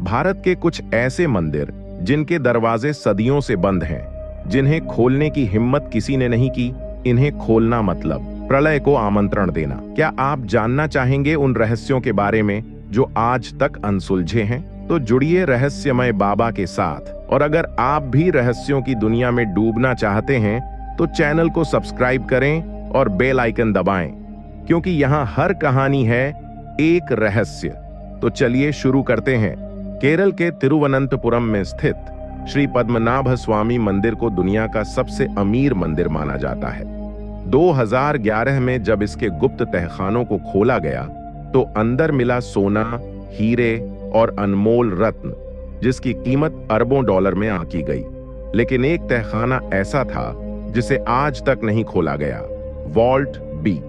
भारत के कुछ ऐसे मंदिर जिनके दरवाजे सदियों से बंद हैं, जिन्हें खोलने की हिम्मत किसी ने नहीं की। इन्हें खोलना मतलब प्रलय को आमंत्रण देना। क्या आप जानना चाहेंगे उन रहस्यों के बारे में जो आज तक अनसुलझे हैं? तो जुड़िए रहस्यमय बाबा के साथ। और अगर आप भी रहस्यों की दुनिया में डूबना चाहते हैं तो चैनल को सब्सक्राइब करें और बेल आइकन दबाएं, क्योंकि यहाँ हर कहानी है एक रहस्य। तो चलिए शुरू करते हैं। केरल के तिरुवनंतपुरम में स्थित श्री पद्मनाभ स्वामी मंदिर को दुनिया का सबसे अमीर मंदिर माना जाता है। 2011 में जब इसके गुप्त तहखानों को खोला गया तो अंदर मिला सोना, हीरे और अनमोल रत्न, जिसकी कीमत अरबों डॉलर में आंकी गई। लेकिन एक तहखाना ऐसा था जिसे आज तक नहीं खोला गया, वॉल्ट बी।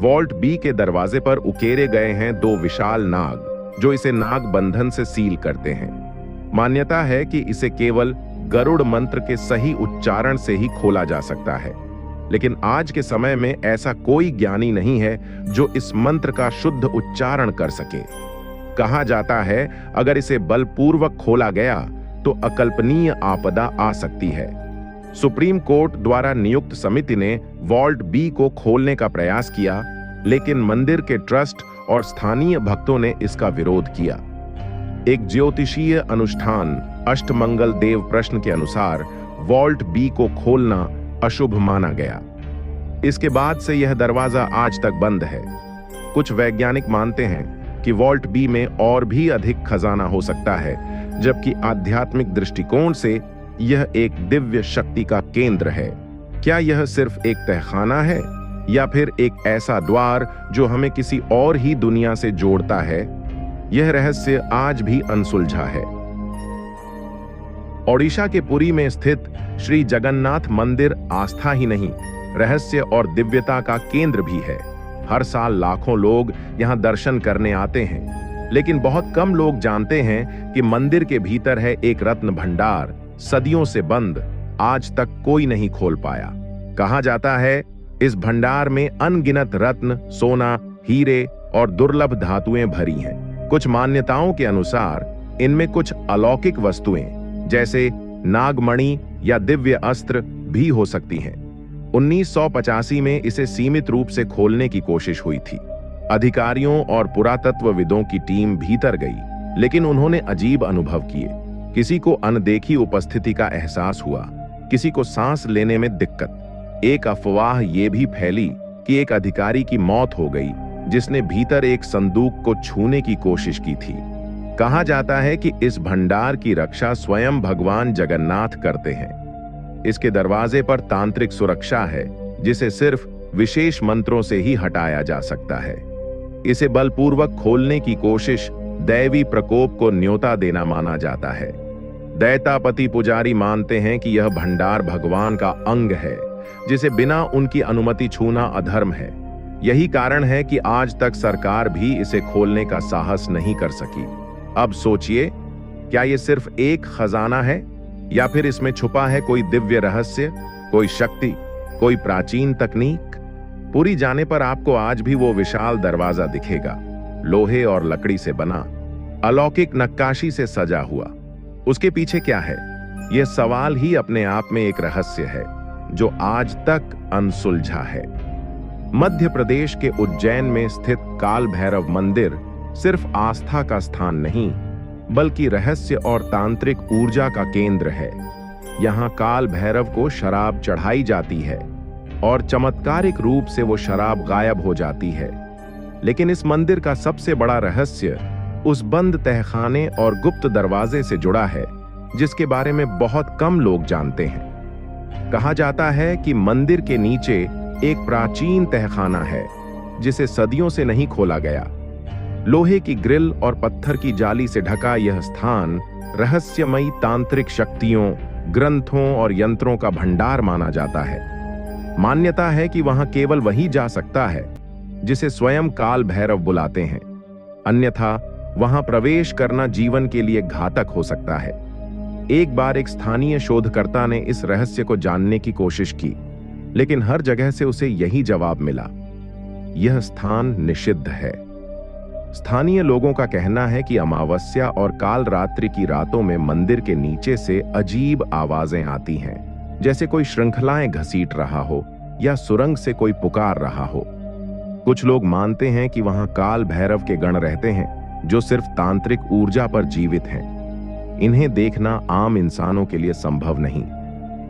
वॉल्ट बी के दरवाजे पर उकेरे गए हैं दो विशाल नाग, जो इसे नाग बंधन से सील करते हैं। मान्यता है कि इसे केवल गरुड़ मंत्र के सही उच्चारण से ही खोला जा सकता है, लेकिन आज के समय में ऐसा कोई ज्ञानी नहीं है जो इस मंत्र का शुद्ध उच्चारण कर सके। कहा जाता है अगर इसे बलपूर्वक खोला गया तो अकल्पनीय आपदा आ सकती है। सुप्रीम कोर्ट द्वारा नियुक्त समिति ने वॉल्ट बी को खोलने का प्रयास किया, लेकिन मंदिर के ट्रस्ट और स्थानीय भक्तों ने इसका विरोध किया। एक ज्योतिषीय अनुष्ठान अष्टमंगल देव प्रश्न के अनुसार वॉल्ट बी को खोलना अशुभ माना गया। इसके बाद से यह दरवाजा आज तक बंद है। कुछ वैज्ञानिक मानते हैं कि वॉल्ट बी में और भी अधिक खजाना हो सकता है, जबकि आध्यात्मिक दृष्टिकोण से यह एक दिव्य शक्ति का केंद्र है। क्या यह सिर्फ एक तहखाना है या फिर एक ऐसा द्वार जो हमें किसी और ही दुनिया से जोड़ता है? यह रहस्य आज भी अनसुलझा है। ओडिशा के पुरी में स्थित श्री जगन्नाथ मंदिर आस्था ही नहीं, रहस्य और दिव्यता का केंद्र भी है। हर साल लाखों लोग यहां दर्शन करने आते हैं, लेकिन बहुत कम लोग जानते हैं कि मंदिर के भीतर है एक रत्न भंडार, सदियों से बंद, आज तक कोई नहीं खोल पाया। कहा जाता है इस भंडार में अनगिनत रत्न, सोना, हीरे और दुर्लभ धातुएं भरी हैं। कुछ मान्यताओं के अनुसार इनमें कुछ अलौकिक वस्तुएं जैसे नागमणि या दिव्य अस्त्र भी हो सकती हैं। 1985 में इसे सीमित रूप से खोलने की कोशिश हुई थी। अधिकारियों और पुरातत्वविदों की टीम भीतर गई, लेकिन उन्होंने अजीब अनुभव किए। किसी को अनदेखी उपस्थिति का एहसास हुआ, किसी को सांस लेने में दिक्कत। एक अफवाह ये भी फैली कि एक अधिकारी की मौत हो गई जिसने भीतर एक संदूक को छूने की कोशिश की थी। कहा जाता है कि इस भंडार की रक्षा स्वयं भगवान जगन्नाथ करते हैं। इसके दरवाजे पर तांत्रिक सुरक्षा है, जिसे सिर्फ विशेष मंत्रों से ही हटाया जा सकता है। इसे बलपूर्वक खोलने की कोशिश दैवी प्रकोप को न्योता देना माना जाता है। दैतापति पुजारी मानते हैं कि यह भंडार भगवान का अंग है, जिसे बिना उनकी अनुमति छूना अधर्म है। यही कारण है कि आज तक सरकार भी इसे खोलने का साहस नहीं कर सकी। अब सोचिए, क्या यह सिर्फ एक खजाना है या फिर इसमें छुपा है कोई दिव्य रहस्य, कोई शक्ति, कोई प्राचीन तकनीक? पूरी जाने पर आपको आज भी वो विशाल दरवाजा दिखेगा, लोहे और लकड़ी से बना, अलौकिक नक्काशी से सजा हुआ। उसके पीछे क्या है? यह सवाल ही अपने आप में एक रहस्य है जो आज तक अनसुलझा है। मध्य प्रदेश के उज्जैन में स्थित काल भैरव मंदिर सिर्फ आस्था का स्थान नहीं, बल्कि रहस्य और तांत्रिक ऊर्जा का केंद्र है। यहाँ काल भैरव को शराब चढ़ाई जाती है और चमत्कारिक रूप से वो शराब गायब हो जाती है। लेकिन इस मंदिर का सबसे बड़ा रहस्य उस बंद तहखाने और गुप्त दरवाजे से जुड़ा है, जिसके बारे में बहुत कम लोग जानते हैं। कहा जाता है कि मंदिर के नीचे एक प्राचीन तहखाना है, जिसे सदियों से नहीं खोला गया। लोहे की ग्रिल और पत्थर की जाली से ढका यह स्थान रहस्यमयी तांत्रिक शक्तियों, ग्रंथों और यंत्रों का भंडार माना जाता है। मान्यता है कि वहां केवल वही जा सकता है जिसे स्वयं काल भैरव बुलाते हैं, अन्यथा वहां प्रवेश करना जीवन के लिए घातक हो सकता है। एक बार एक स्थानीय शोधकर्ता ने इस रहस्य को जानने की कोशिश की, लेकिन हर जगह से उसे यही जवाब मिला, यह स्थान निषिद्ध है। स्थानीय लोगों का कहना है कि अमावस्या और काल रात्रि की रातों में मंदिर के नीचे से अजीब आवाजें आती हैं, जैसे कोई श्रृंखलाएं घसीट रहा हो या सुरंग से कोई पुकार रहा हो। कुछ लोग मानते हैं कि वहां काल भैरव के गण रहते हैं, जो सिर्फ तांत्रिक ऊर्जा पर जीवित हैं। इन्हें देखना आम इंसानों के लिए संभव नहीं।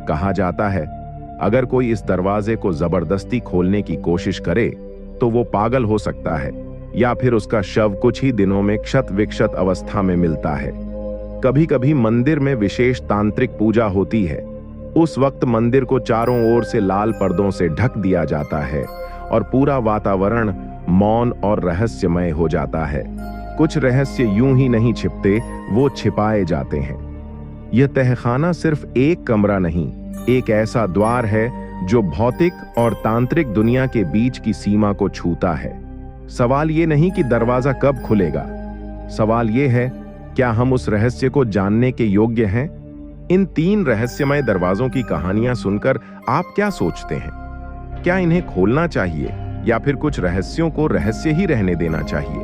कहा जाता है, अगर कोई इस दरवाजे को जबरदस्ती खोलने की कोशिश करे तो वो पागल हो सकता है या फिर उसका शव कुछ ही दिनों में क्षत विक्षत अवस्था में मिलता है। कभी कभी मंदिर में विशेष तांत्रिक पूजा होती है। उस वक्त मंदिर को चारों ओर से लाल पर्दों से ढक दिया जाता है और पूरा वातावरण मौन और रहस्यमय हो जाता है। कुछ रहस्य यूं ही नहीं छिपते, वो छिपाए जाते हैं। यह तहखाना सिर्फ एक कमरा नहीं, एक ऐसा द्वार है जो भौतिक और तांत्रिक दुनिया के बीच की सीमा को छूता है। सवाल ये नहीं कि दरवाजा कब खुलेगा, सवाल ये है, क्या हम उस रहस्य को जानने के योग्य हैं? इन 3 रहस्यमय दरवाजों की कहानियां सुनकर आप क्या सोचते हैं? क्या इन्हें खोलना चाहिए या फिर कुछ रहस्यों को रहस्य ही रहने देना चाहिए?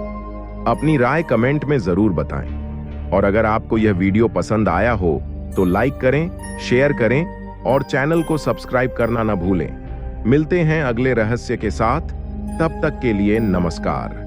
अपनी राय कमेंट में जरूर बताएं। और अगर आपको यह वीडियो पसंद आया हो तो लाइक करें, शेयर करें और चैनल को सब्सक्राइब करना न भूलें। मिलते हैं अगले रहस्य के साथ, तब तक के लिए नमस्कार।